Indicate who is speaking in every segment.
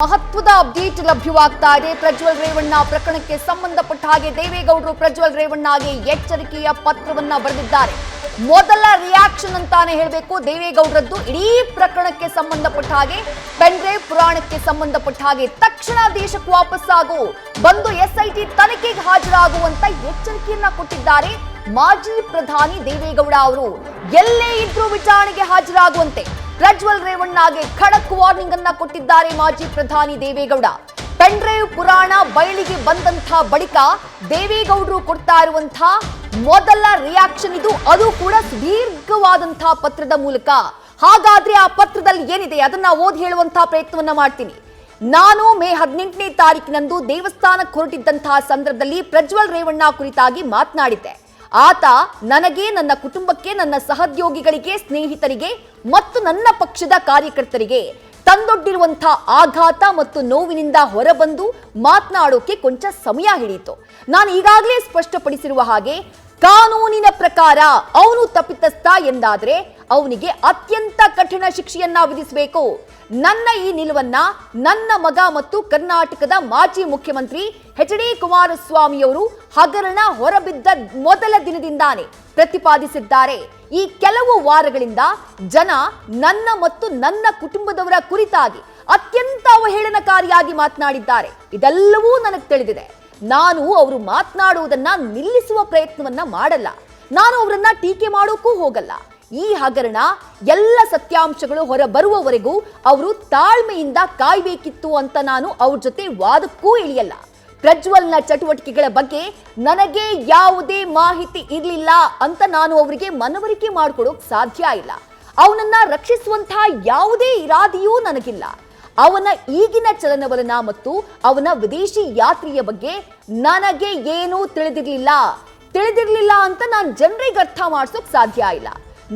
Speaker 1: ಮಹತ್ವದ ಅಪ್ಡೇಟ್ ಲಭ್ಯವಾಗ್ತಾ ಇದೆ. ಪ್ರಜ್ವಲ್ ರೇವಣ್ಣ ಪ್ರಕರಣಕ್ಕೆ ಸಂಬಂಧಪಟ್ಟ ಹಾಗೆ ದೇವೇಗೌಡರು ಪ್ರಜ್ವಲ್ ರೇವಣ್ಣಗೆ ಎಚ್ಚರಿಕೆಯ ಪತ್ರವನ್ನ ಬರೆದಿದ್ದಾರೆ. ಮೊದಲ ರಿಯಾಕ್ಷನ್ ಅಂತಾನೆ ಹೇಳಬೇಕು ದೇವೇಗೌಡರದ್ದು. ಇಡೀ ಪ್ರಕರಣಕ್ಕೆ ಸಂಬಂಧಪಟ್ಟ ಹಾಗೆ ಪೆನ್ಡ್ರೈವ್ ಪುರಾಣಕ್ಕೆ ಸಂಬಂಧಪಟ್ಟ ಹಾಗೆ ತಕ್ಷಣ ದೇಶಕ್ಕೆ ವಾಪಸ್ಸಾಗು, ಬಂದು ಎಸ್ಐಟಿ ತನಿಖೆಗೆ ಹಾಜರಾಗುವಂತ ಎಚ್ಚರಿಕೆಯನ್ನ ಕೊಟ್ಟಿದ್ದಾರೆ ಮಾಜಿ ಪ್ರಧಾನಿ ದೇವೇಗೌಡ ಅವರು. ಎಲ್ಲೇ ಇದ್ರೂ ವಿಚಾರಣೆಗೆ ಹಾಜರಾಗುವಂತೆ ಪ್ರಜ್ವಲ್ ರೇವಣ್ಣಗೆ ಖಡಕ್ ವಾರ್ನಿಂಗ್ ಅನ್ನ ಕೊಟ್ಟಿದ್ದಾರೆ ಮಾಜಿ ಪ್ರಧಾನಿ ದೇವೇಗೌಡ. ಪೆನ್ಡ್ರೈವ್ ಪುರಾಣ ಬಯಲಿಗೆ ಬಂದಂತ ಬಳಿಕ ದೇವೇಗೌಡರು ಕೊಡ್ತಾ ಇರುವಂತಹ ಮೊದಲ ರಿಯಾಕ್ಷನ್ ಇದು, ಅದು ಕೂಡ ಸುದೀರ್ಘವಾದಂತಹ ಪತ್ರದ ಮೂಲಕ. ಹಾಗಾದ್ರೆ ಆ ಪತ್ರದಲ್ಲಿ ಏನಿದೆ ಅದನ್ನ ಓದಿ ಹೇಳುವಂತಹ ಪ್ರಯತ್ನವನ್ನ ಮಾಡ್ತೀನಿ. ನಾನು ಮೇ 18ನೇ ತಾರೀಕಿನಂದು ದೇವಸ್ಥಾನಕ್ಕೆ ಹೊರಟಿದ್ದಂತಹ ಸಂದರ್ಭದಲ್ಲಿ ಪ್ರಜ್ವಲ್ ರೇವಣ್ಣ ಕುರಿತಾಗಿ ಮಾತನಾಡಿದ್ದೆ. ಆತ ನನಗೆ, ನನ್ನ ಕುಟುಂಬಕ್ಕೆ, ನನ್ನ ಸಹೋದ್ಯೋಗಿಗಳಿಗೆ, ಸ್ನೇಹಿತರಿಗೆ ಮತ್ತು ನನ್ನ ಪಕ್ಷದ ಕಾರ್ಯಕರ್ತರಿಗೆ ತಂದೊಡ್ಡಿರುವಂತಹ ಆಘಾತ ಮತ್ತು ನೋವಿನಿಂದ ಹೊರಬಂದು ಮಾತನಾಡೋಕೆ ಕೊಂಚ ಸಮಯ ಹಿಡಿಯಿತು. ನಾನು ಈಗಾಗಲೇ ಸ್ಪಷ್ಟಪಡಿಸಿರುವ ಹಾಗೆ ಕಾನೂನಿನ ಪ್ರಕಾರ ಅವನು ತಪ್ಪಿತಸ್ಥ ಎಂದಾದ್ರೆ ಅವನಿಗೆ ಅತ್ಯಂತ ಕಠಿಣ ಶಿಕ್ಷೆಯನ್ನ ವಿಧಿಸಬೇಕು. ನನ್ನ ಈ ನಿಲುವನ್ನ ನನ್ನ ಮಗ ಮತ್ತು ಕರ್ನಾಟಕದ ಮಾಜಿ ಮುಖ್ಯಮಂತ್ರಿ ಎಚ್.ಡಿ. ಕುಮಾರಸ್ವಾಮಿಯವರು ಹಗರಣ ಹೊರಬಿದ್ದ ಮೊದಲ ದಿನದಿಂದಾನೇ ಪ್ರತಿಪಾದಿಸಿದ್ದಾರೆ. ಈ ಕೆಲವು ವಾರಗಳಿಂದ ಜನ ನನ್ನ ಮತ್ತು ನನ್ನ ಕುಟುಂಬದವರ ಕುರಿತಾಗಿ ಅತ್ಯಂತ ಅವಹೇಳನಕಾರಿಯಾಗಿ ಮಾತನಾಡಿದ್ದಾರೆ. ಇದೆಲ್ಲವೂ ನನಗೆ ತಿಳಿದಿದೆ. ನಾನು ಅವರು ಮಾತನಾಡುವುದನ್ನ ನಿಲ್ಲಿಸುವ ಪ್ರಯತ್ನವನ್ನ ಮಾಡಲ್ಲ. ನಾನು ಅವರನ್ನ ಟೀಕೆ ಮಾಡೋಕ್ಕೂ ಹೋಗಲ್ಲ. ಈ ಹಗರಣ ಎಲ್ಲ ಸತ್ಯಾಂಶಗಳು ಹೊರ ಬರುವವರೆಗೂ ಅವರು ತಾಳ್ಮೆಯಿಂದ ಕಾಯ್ಬೇಕಿತ್ತು ಅಂತ ನಾನು ಅವ್ರ ಜೊತೆ ವಾದಕ್ಕೂ ಇಳಿಯಲ್ಲ. ಪ್ರಜ್ವಲ್ನ ಚಟುವಟಿಕೆಗಳ ಬಗ್ಗೆ ನನಗೆ ಯಾವುದೇ ಮಾಹಿತಿ ಇರಲಿಲ್ಲ ಅಂತ ನಾನು ಅವರಿಗೆ ಮನವರಿಕೆ ಮಾಡಿಕೊಡೋಕ್ ಸಾಧ್ಯ ಇಲ್ಲ. ಅವನನ್ನ ರಕ್ಷಿಸುವಂತಹ ಯಾವುದೇ ಇರಾದೆಯೂ ನನಗಿಲ್ಲ. ಅವನ ಈಗಿನ ಚಲನವಲನ ಮತ್ತು ಅವನ ವಿದೇಶಿ ಯಾತ್ರೆಯ ಬಗ್ಗೆ ನನಗೆ ಏನೂ ತಿಳಿದಿರ್ಲಿಲ್ಲ ಅಂತ ನಾನು ಜನರಿಗೆ ಅರ್ಥ ಮಾಡಿಸೋಕ್ ಸಾಧ್ಯ ಇಲ್ಲ.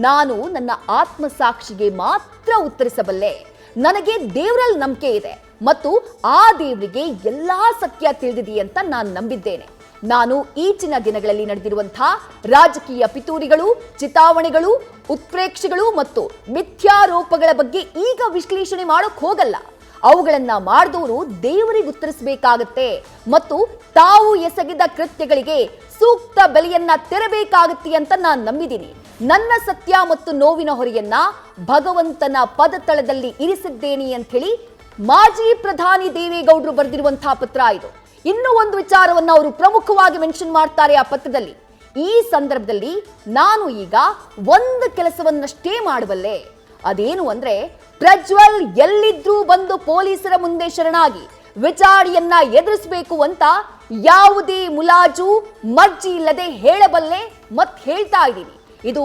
Speaker 1: ನಾನು ನನ್ನ ಆತ್ಮಸಾಕ್ಷಿಗೆ ಮಾತ್ರ ಉತ್ತರಿಸಬಲ್ಲೆ. ನನಗೆ ದೇವರಲ್ಲಿ ನಂಬಿಕೆ ಇದೆ ಮತ್ತು ಆ ದೇವರಿಗೆ ಎಲ್ಲಾ ಸತ್ಯ ತಿಳಿದಿದೆ ಅಂತ ನಾನು ನಂಬಿದ್ದೇನೆ. ನಾನು ಈಚಿನ ದಿನಗಳಲ್ಲಿ ನಡೆದಿರುವಂತಹ ರಾಜಕೀಯ ಪಿತೂರಿಗಳು, ಚಿತಾವಣೆಗಳು, ಉತ್ಪ್ರೇಕ್ಷೆಗಳು ಮತ್ತು ಮಿಥ್ಯಾರೋಪಗಳ ಬಗ್ಗೆ ಈಗ ವಿಶ್ಲೇಷಣೆ ಮಾಡೋಕ್ ಹೋಗಲ್ಲ. ಅವುಗಳನ್ನ ಮಾಡಿದವರು ದೇವರಿಗೆ ಉತ್ತರಿಸಬೇಕಾಗತ್ತೆ ಮತ್ತು ತಾವು ಎಸಗಿದ ಕೃತ್ಯಗಳಿಗೆ ಸೂಕ್ತ ಬೆಲೆಯನ್ನ ತೆರಬೇಕಾಗತ್ತೆ ಅಂತ ನಾನು ನಂಬಿದ್ದೀನಿ. ನನ್ನ ಸತ್ಯ ಮತ್ತು ನೋವಿನ ಹೊರೆಯನ್ನ ಭಗವಂತನ ಪದತಳದಲ್ಲಿ ಇರಿಸಿದ್ದೇನೆ ಅಂತ ಹೇಳಿ ಮಾಜಿ ಪ್ರಧಾನಿ ದೇವೇಗೌಡರು ಬರೆದಿರುವಂತಹ ಪತ್ರ ಇದು. ಇನ್ನೂ ಒಂದು ವಿಚಾರವನ್ನ ಅವರು ಪ್ರಮುಖವಾಗಿ ಮೆನ್ಷನ್ ಮಾಡ್ತಾರೆ ಆ ಪತ್ರದಲ್ಲಿ. ಈ ಸಂದರ್ಭದಲ್ಲಿ ನಾನು ಈಗ ಒಂದು ಕೆಲಸವನ್ನಷ್ಟೇ ಮಾಡಬಲ್ಲೆ. ಅದೇನು ಅಂದ್ರೆ ಪ್ರಜ್ವಲ್ ಎಲ್ಲಿದ್ರೂ ಬಂದು ಪೊಲೀಸರ ಮುಂದೆ ಶರಣಾಗಿ ವಿಚಾರಣೆಯನ್ನ ಎದುರಿಸಬೇಕು ಅಂತ ಯಾವುದೇ ಮುಲಾಜು ಮರ್ಜಿ ಇಲ್ಲದೆ ಹೇಳಬಲ್ಲೆ ಮತ್ತು ಹೇಳ್ತಾ ಇದ್ದೀನಿ. ಇದು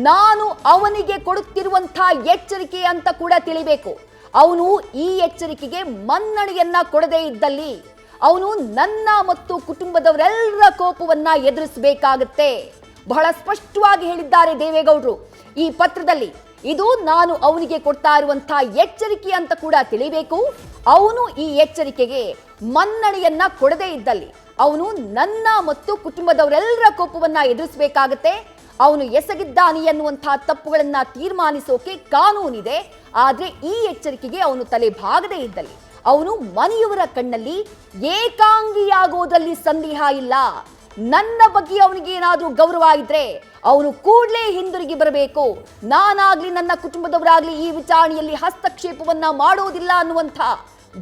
Speaker 1: ನಾನು ಅವನಿಗೆ ಕೊಡುತ್ತಿರುವಂತಹ ಎಚ್ಚರಿಕೆ ಅಂತ ಕೂಡ ತಿಳಿಬೇಕು. ಅವನು ಈ ಎಚ್ಚರಿಕೆಗೆ ಮನ್ನಣೆಯನ್ನ ಕೊಡದೇ ಇದ್ದಲ್ಲಿ ಅವನು ನನ್ನ ಮತ್ತು ಕುಟುಂಬದವರೆಲ್ಲರ ಕೋಪವನ್ನ ಎದುರಿಸಬೇಕಾಗತ್ತೆ. ಬಹಳ ಸ್ಪಷ್ಟವಾಗಿ ಹೇಳಿದ್ದಾರೆ ದೇವೇಗೌಡರು ಈ ಪತ್ರದಲ್ಲಿ. ಇದು ನಾನು ಅವನಿಗೆ ಕೊಡ್ತಾ ಇರುವಂತಹ ಎಚ್ಚರಿಕೆ ಅಂತ ಕೂಡ ತಿಳಿಬೇಕು. ಅವನು ಈ ಎಚ್ಚರಿಕೆಗೆ ಮನ್ನಣೆಯನ್ನ ಕೊಡದೇ ಇದ್ದಲ್ಲಿ ಅವನು ನನ್ನ ಮತ್ತು ಕುಟುಂಬದವರೆಲ್ಲರ ಕೋಪವನ್ನ ಎದುರಿಸಬೇಕಾಗತ್ತೆ. ಅವನು ಎಸಗಿದ್ದಾನೆ ಎನ್ನುವಂತಹ ತಪ್ಪುಗಳನ್ನ ತೀರ್ಮಾನಿಸೋಕೆ ಕಾನೂನಿದೆ. ಆದ್ರೆ ಈ ಎಚ್ಚರಿಕೆಗೆ ಅವನು ತಲೆ ಬಾಗದೇ ಇದ್ದಲ್ಲಿ ಅವನು ಮನೆಯವರ ಕಣ್ಣಲ್ಲಿ ಏಕಾಂಗಿಯಾಗೋದ್ರಲ್ಲಿ ಸಂದೇಹ ಇಲ್ಲ. ನನ್ನ ಬಗ್ಗೆ ಅವನಿಗೆ ಏನಾದ್ರೂ ಗೌರವ ಇದ್ರೆ ಅವನು ಕೂಡಲೇ ಹಿಂದಿರುಗಿ ಬರಬೇಕು. ನಾನಾಗ್ಲಿ ನನ್ನ ಕುಟುಂಬದವರಾಗ್ಲಿ ಈ ವಿಚಾರಣೆಯಲ್ಲಿ ಹಸ್ತಕ್ಷೇಪವನ್ನ ಮಾಡೋದಿಲ್ಲ ಅನ್ನುವಂಥ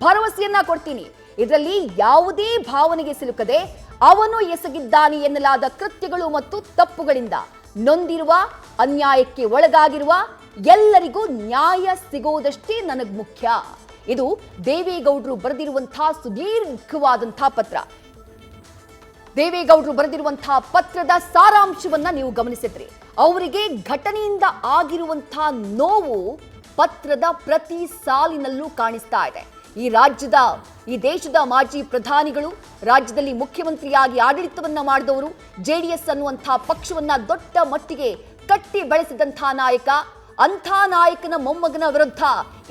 Speaker 1: ಭರವಸೆಯನ್ನ ಕೊಡ್ತೀನಿ. ಇದರಲ್ಲಿ ಯಾವುದೇ ಭಾವನೆಗೆ ಸಿಲುಕದೆ ಅವನು ಎಸಗಿದ್ದಾನೆ ಎನ್ನಲಾದ ಕೃತ್ಯಗಳು ಮತ್ತು ತಪ್ಪುಗಳಿಂದ ನೊಂದಿರುವ, ಅನ್ಯಾಯಕ್ಕೆ ಒಳಗಾಗಿರುವ ಎಲ್ಲರಿಗೂ ನ್ಯಾಯ ಸಿಗೋದಷ್ಟೇ ನನಗೆ ಮುಖ್ಯ. ಇದು ದೇವೇಗೌಡರು ಬರೆದಿರುವಂತಹ ಸುದೀರ್ಘವಾದಂತಹ ಪತ್ರ. ದೇವೇಗೌಡರು ಬರೆದಿರುವಂತಹ ಪತ್ರದ ಸಾರಾಂಶವನ್ನ ನೀವು ಗಮನಿಸಿದ್ರಿ. ಅವರಿಗೆ ಘಟನೆಯಿಂದ ಆಗಿರುವಂತಹ ನೋವು ಪತ್ರದ ಪ್ರತಿ ಸಾಲಿನಲ್ಲೂ ಕಾಣಿಸ್ತಾ ಇದೆ. ಈ ದೇಶದ ಮಾಜಿ ಪ್ರಧಾನಿಗಳು, ರಾಜ್ಯದಲ್ಲಿ ಮುಖ್ಯಮಂತ್ರಿಯಾಗಿ ಆಡಳಿತವನ್ನ ಮಾಡಿದವರು, ಜೆಡಿಎಸ್ ಅನ್ನುವಂತಹ ಪಕ್ಷವನ್ನ ದೊಡ್ಡ ಮಟ್ಟಿಗೆ ಕಟ್ಟಿ ಬೆಳೆಸಿದಂತಹ ನಾಯಕ, ಅಂಥ ನಾಯಕನ ಮೊಮ್ಮಗನ ವಿರುದ್ಧ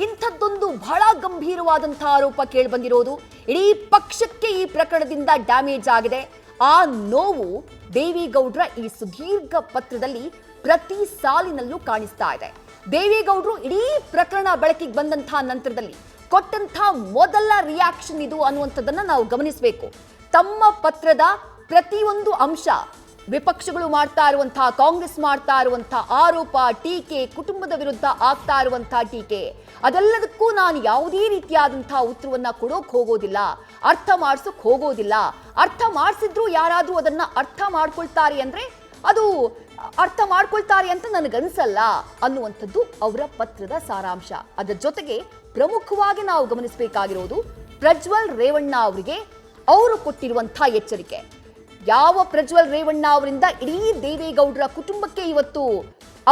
Speaker 1: ಇಂಥದ್ದೊಂದು ಬಹಳ ಗಂಭೀರವಾದಂತಹ ಆರೋಪ ಕೇಳಿಬಂದಿರೋದು. ಇಡೀ ಪಕ್ಷಕ್ಕೆ ಈ ಪ್ರಕರಣದಿಂದ ಡ್ಯಾಮೇಜ್ ಆಗಿದೆ. ಆ ನೋವು ದೇವೇಗೌಡರ ಈ ಸುದೀರ್ಘ ಪತ್ರದಲ್ಲಿ ಪ್ರತಿ ಸಾಲಿನಲ್ಲೂ ಕಾಣಿಸ್ತಾ ಇದೆ. ದೇವೇಗೌಡರು ಇಡೀ ಪ್ರಕರಣ ಬೆಳಕಿಗೆ ಬಂದಂತಹ ನಂತರದಲ್ಲಿ ಕೊಟ್ಟಂಥ ಮೊದಲ ರಿಯಾಕ್ಷನ್ ಇದು ಅನ್ನುವಂಥದ್ದನ್ನ ನಾವು ಗಮನಿಸಬೇಕು. ತಮ್ಮ ಪತ್ರದ ಪ್ರತಿಯೊಂದು ಅಂಶ, ವಿಪಕ್ಷಗಳು ಮಾಡ್ತಾ ಇರುವಂತಹ, ಕಾಂಗ್ರೆಸ್ ಮಾಡ್ತಾ ಇರುವಂತಹ ಆರೋಪ, ಟೀಕೆ, ಕುಟುಂಬದ ವಿರುದ್ಧ ಆಗ್ತಾ ಇರುವಂತಹ ಟೀಕೆ, ಅದೆಲ್ಲದಕ್ಕೂ ನಾನು ಯಾವುದೇ ರೀತಿಯಾದಂತಹ ಉತ್ತರವನ್ನ ಕೊಡೋಕ್ ಹೋಗೋದಿಲ್ಲ, ಅರ್ಥ ಮಾಡಿಸೋಕ್ ಹೋಗೋದಿಲ್ಲ. ಅರ್ಥ ಮಾಡಿಸಿದ್ರು ಯಾರಾದ್ರೂ ಅದನ್ನ ಅರ್ಥ ಮಾಡ್ಕೊಳ್ತಾರೆ ಅಂದ್ರೆ ಅದು ಅರ್ಥ ಮಾಡ್ಕೊಳ್ತಾರೆ ಅಂತ ನನಗನ್ಸಲ್ಲ ಅನ್ನುವಂಥದ್ದು ಅವರ ಪತ್ರದ ಸಾರಾಂಶ. ಅದರ ಜೊತೆಗೆ ಪ್ರಮುಖವಾಗಿ ನಾವು ಗಮನಿಸಬೇಕಾಗಿರೋದು ಪ್ರಜ್ವಲ್ ರೇವಣ್ಣ ಅವರಿಗೆ ಅವರು ಕೊಟ್ಟಿರುವಂತಹ ಎಚ್ಚರಿಕೆ. ಯಾವ ಪ್ರಜ್ವಲ್ ರೇವಣ್ಣ ಅವರಿಂದ ಇಡೀ ದೇವೇಗೌಡರ ಕುಟುಂಬಕ್ಕೆ ಇವತ್ತು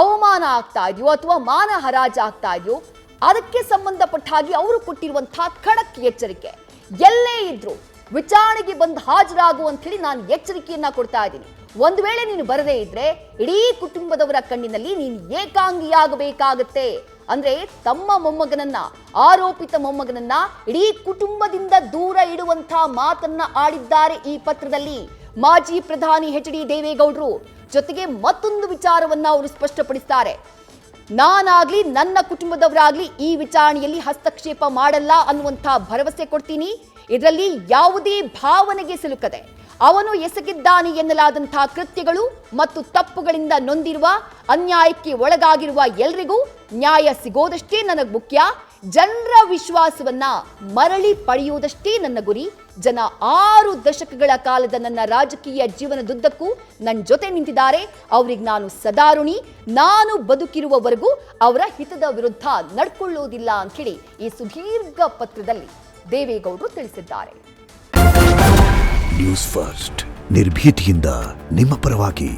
Speaker 1: ಅವಮಾನ ಆಗ್ತಾ ಇದೆಯೋ ಅಥವಾ ಮಾನ ಹರಾಜು ಆಗ್ತಾ ಇದೆಯೋ ಅದಕ್ಕೆ ಸಂಬಂಧಪಟ್ಟ ಹಾಗೆ ಅವರು ಕೊಟ್ಟಿರುವಂತಹ ಖಡಕ್ ಎಚ್ಚರಿಕೆ. ಎಲ್ಲೇ ಇದ್ರು ವಿಚಾರಣೆಗೆ ಬಂದು ಹಾಜರಾಗು ಅಂತ ಹೇಳಿ ನಾನು ಎಚ್ಚರಿಕೆಯನ್ನ ಕೊಡ್ತಾ ಇದ್ದೀನಿ. ಒಂದು ವೇಳೆ ನೀನು ಬರದೇ ಇದ್ರೆ ಇಡೀ ಕುಟುಂಬದವರ ಕಣ್ಣಿನಲ್ಲಿ ನೀನು ಏಕಾಂಗಿಯಾಗಬೇಕಾಗತ್ತೆ. ಅಂದ್ರೆ ತಮ್ಮ ಮೊಮ್ಮಗನನ್ನ, ಆರೋಪಿತ ಮೊಮ್ಮಗನನ್ನ ಇಡೀ ಕುಟುಂಬದಿಂದ ದೂರ ಇಡುವಂತಹ ಮಾತನ್ನ ಆಡಿದ್ದಾರೆ ಈ ಪತ್ರದಲ್ಲಿ ಮಾಜಿ ಪ್ರಧಾನಿ ಎಚ್.ಡಿ. ದೇವೇಗೌಡರು. ಜೊತೆಗೆ ಮತ್ತೊಂದು ವಿಚಾರವನ್ನ ಅವರು ಸ್ಪಷ್ಟಪಡಿಸ್ತಾರೆ. ನಾನಾಗ್ಲಿ ನನ್ನ ಕುಟುಂಬದವರಾಗ್ಲಿ ಈ ವಿಚಾರಣೆಯಲ್ಲಿ ಹಸ್ತಕ್ಷೇಪ ಮಾಡಲ್ಲ ಅನ್ನುವಂಥ ಭರವಸೆ ಕೊಡ್ತೀನಿ. ಇದರಲ್ಲಿ ಯಾವುದೇ ಭಾವನೆಗೆ ಸಿಲುಕದೆ ಅವನು ಎಸಗಿದ್ದಾನೆ ಎನ್ನಲಾದಂತಹ ಕೃತ್ಯಗಳು ಮತ್ತು ತಪ್ಪುಗಳಿಂದ ನೊಂದಿರುವ, ಅನ್ಯಾಯಕ್ಕೆ ಒಳಗಾಗಿರುವ ಎಲ್ರಿಗೂ ನ್ಯಾಯ ಸಿಗೋದಷ್ಟೇ ನನಗೆ ಮುಖ್ಯ. ಜನರ ವಿಶ್ವಾಸವನ್ನ ಮರಳಿ ಪಡೆಯುವುದಷ್ಟೇ ನನ್ನ ಗುರಿ. ಜನ 6 ದಶಕಗಳ ಕಾಲದ ನನ್ನ ರಾಜಕೀಯ ಜೀವನದುದ್ದಕ್ಕೂ ನನ್ನ ಜೊತೆ ನಿಂತಿದ್ದಾರೆ. ಅವರಿಗೆ ನಾನು ಸದಾಋಣಿ. ನಾನು ಬದುಕಿರುವವರೆಗೂ ಅವರ ಹಿತದ ವಿರುದ್ಧ ನಡ್ಕೊಳ್ಳೋದಿಲ್ಲ ಅಂತ ಹೇಳಿ ಈ ಸುದೀರ್ಘ ಪತ್ರದಲ್ಲಿ ದೇವೇಗೌಡರು ತಿಳಿಸಿದ್ದಾರೆ.
Speaker 2: ನ್ಯೂಸ್ ಫಸ್ಟ್, ನಿರ್ಭೀತಿಯಿಂದ ನಿಮ್ಮ ಪರವಾಗಿ.